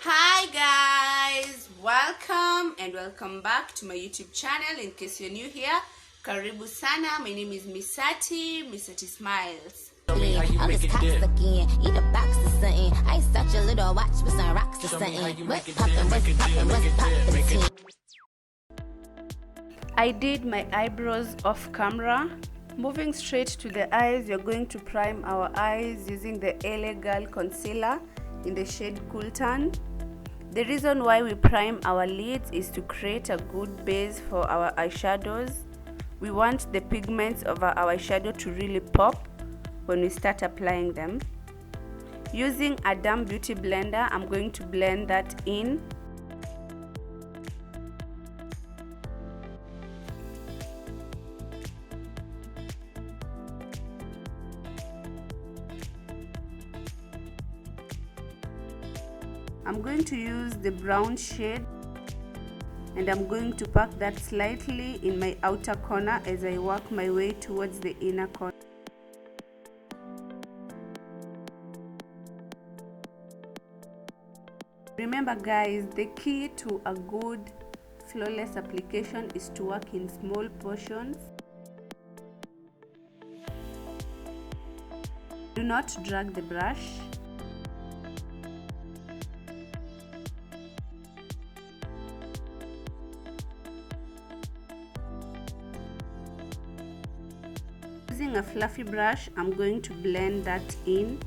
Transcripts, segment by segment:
Hi guys, welcome back to my YouTube channel. In case you're new here, karibu sana. My name is Misati Smiles. I'm just cops again. Eat a box or something. I ain't such a little watch with some rocks or something. What's poppin'? I did my eyebrows off camera. Moving straight to the eyes, you're going to prime our eyes using the LA Girl concealer in the shade Cool Tan. The reason why we prime our lids is to create a good base for our eyeshadows. We want the pigments of our eyeshadow to really pop when we start applying them. Using a Damn Beauty blender, I'm going to blend that in. I'm going to use the brown shade and I'm going to pack that slightly in my outer corner as I work my way towards the inner corner. Remember guys, the key to a good flawless application is to work in small portions. Do not drag the brush. Using a fluffy brush, I'm going to blend that in.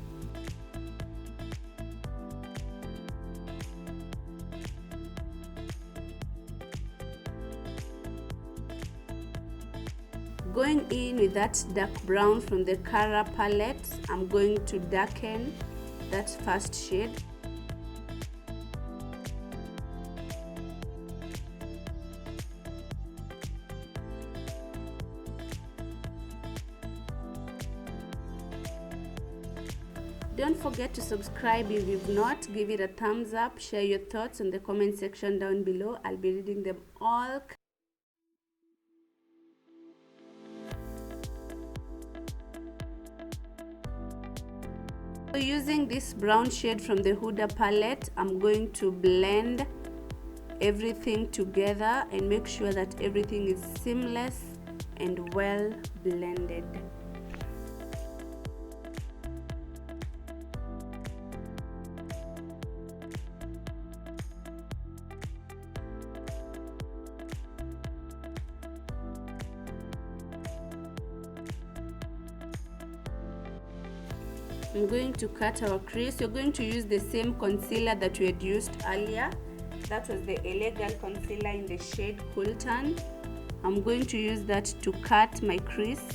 Going in with that dark brown from the Cara palette, I'm going to darken that first shade. Don't forget to subscribe if you've not. Give it a thumbs up. Share your thoughts in the comment section down below. I'll be reading them all. So using this brown shade from the Huda palette, I'm going to blend everything together and make sure that everything is seamless and well blended. I'm going to cut our crease. You're going to use the same concealer that we had used earlier. That was the LA Girl concealer in the shade Cool Tan. I'm going to use that to cut my crease.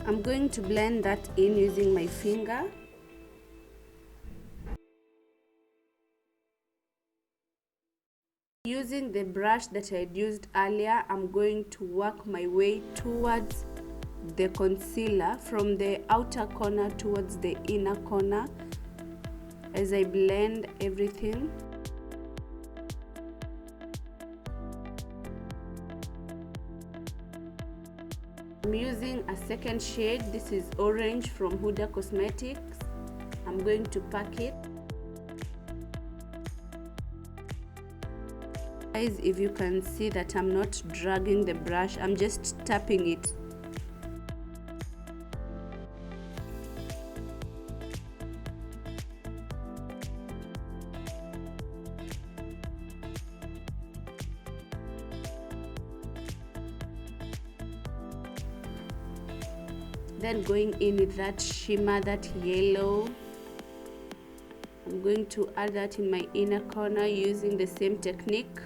I'm going to blend that in using my finger. Using the brush that I had used earlier, I'm going to work my way towards the concealer from the outer corner towards the inner corner as I blend everything. I'm using a second shade. This is orange from Huda Cosmetics. I'm going to pack it. Guys, if you can see that I'm not dragging the brush, I'm just tapping it Then going in with that shimmer, that yellow, I'm going to add that in my inner corner using the same technique.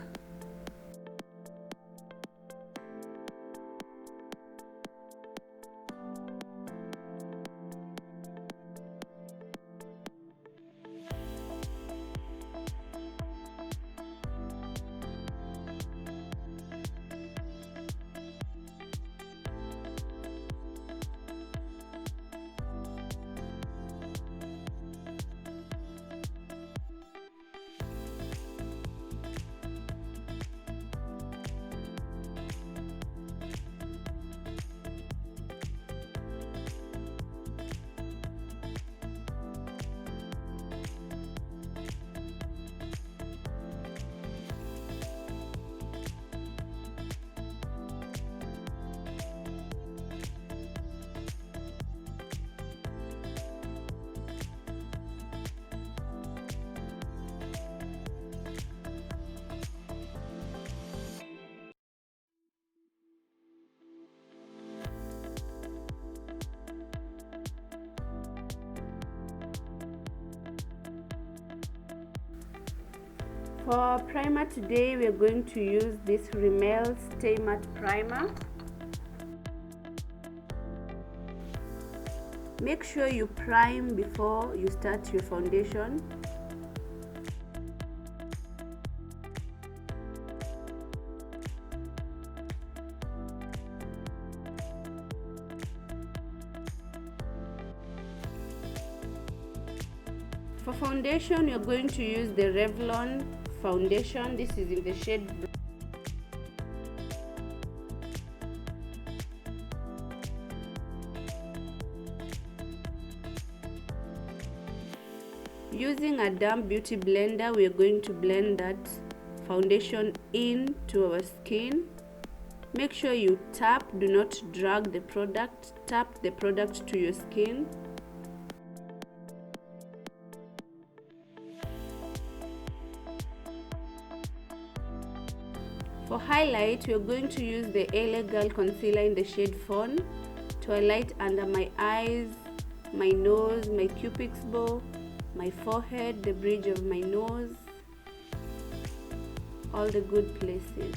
For our primer today, we are going to use this Rimmel Stay Matte Primer. Make sure you prime before you start your foundation. For foundation, you're going to use the Revlon foundation. This is in the shade using a damp beauty blender. We are going to blend that foundation into our skin. Make sure you tap, do not drag the product, tap the product to your skin. For highlight, we are going to use the LA Girl concealer in the shade Fawn to highlight under my eyes, my nose, my cupid's bow, my forehead, the bridge of my nose, all the good places.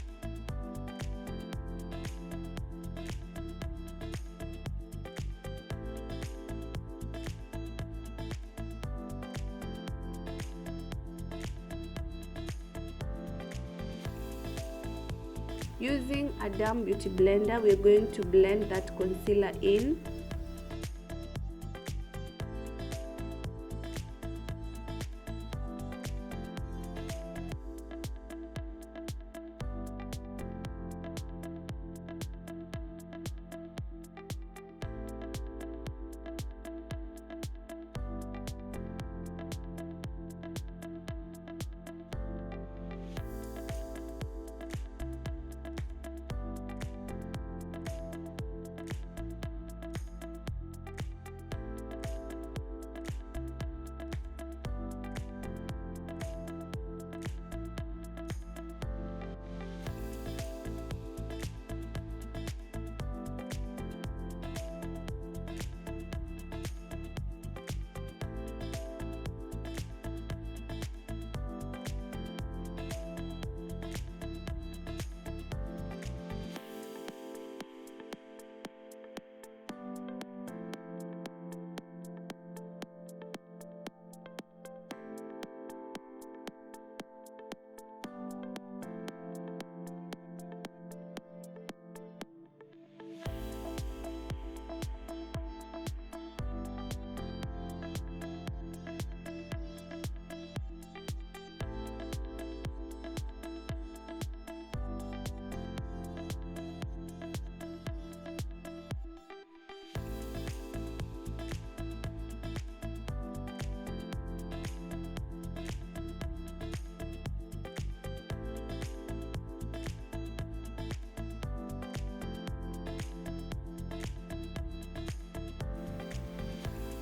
Using a damp beauty blender, we are going to blend that concealer in.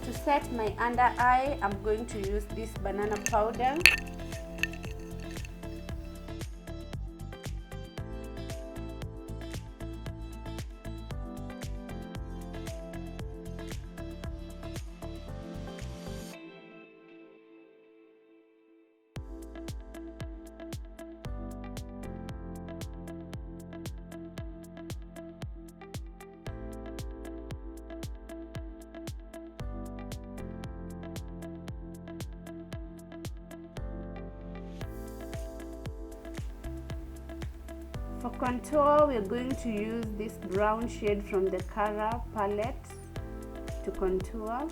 To set my under eye, I'm going to use this banana powder. For contour, we're going to use this brown shade from the Kara palette to contour.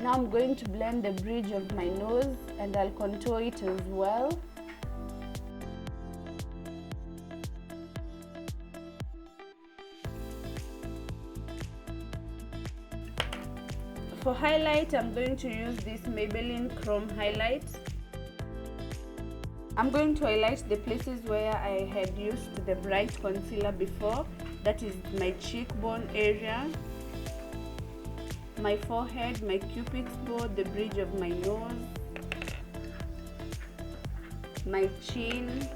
Now I'm going to blend the bridge of my nose and I'll contour it as well. For highlight, I'm going to use this Maybelline Chrome highlight. I'm going to highlight the places where I had used the bright concealer before. That is my cheekbone area, my forehead, my cupid's bow, the bridge of my nose, my chin,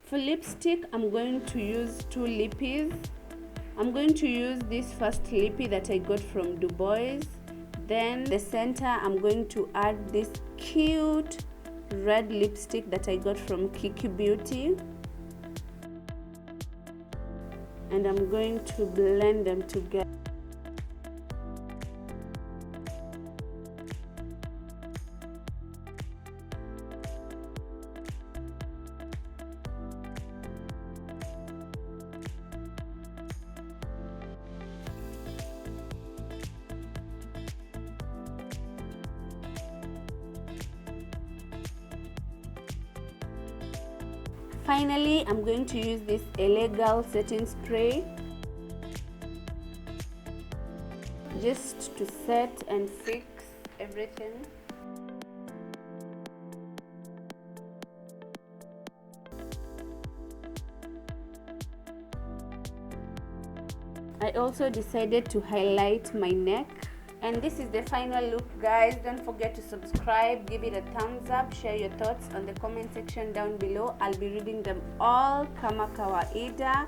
for lipstick, I'm going to use two lippies. I'm going to use this first lippy that I got from Du Bois. Then the center, I'm going to add this cute red lipstick that I got from Kiki Beauty. And I'm going to blend them together. Finally, I'm going to use this LA Girl setting spray just to set and fix everything. I also decided to highlight my neck. And this is the final look, guys. Don't forget to subscribe, give it a thumbs up, share your thoughts on the comment section down below. I'll be reading them all kama kawaida.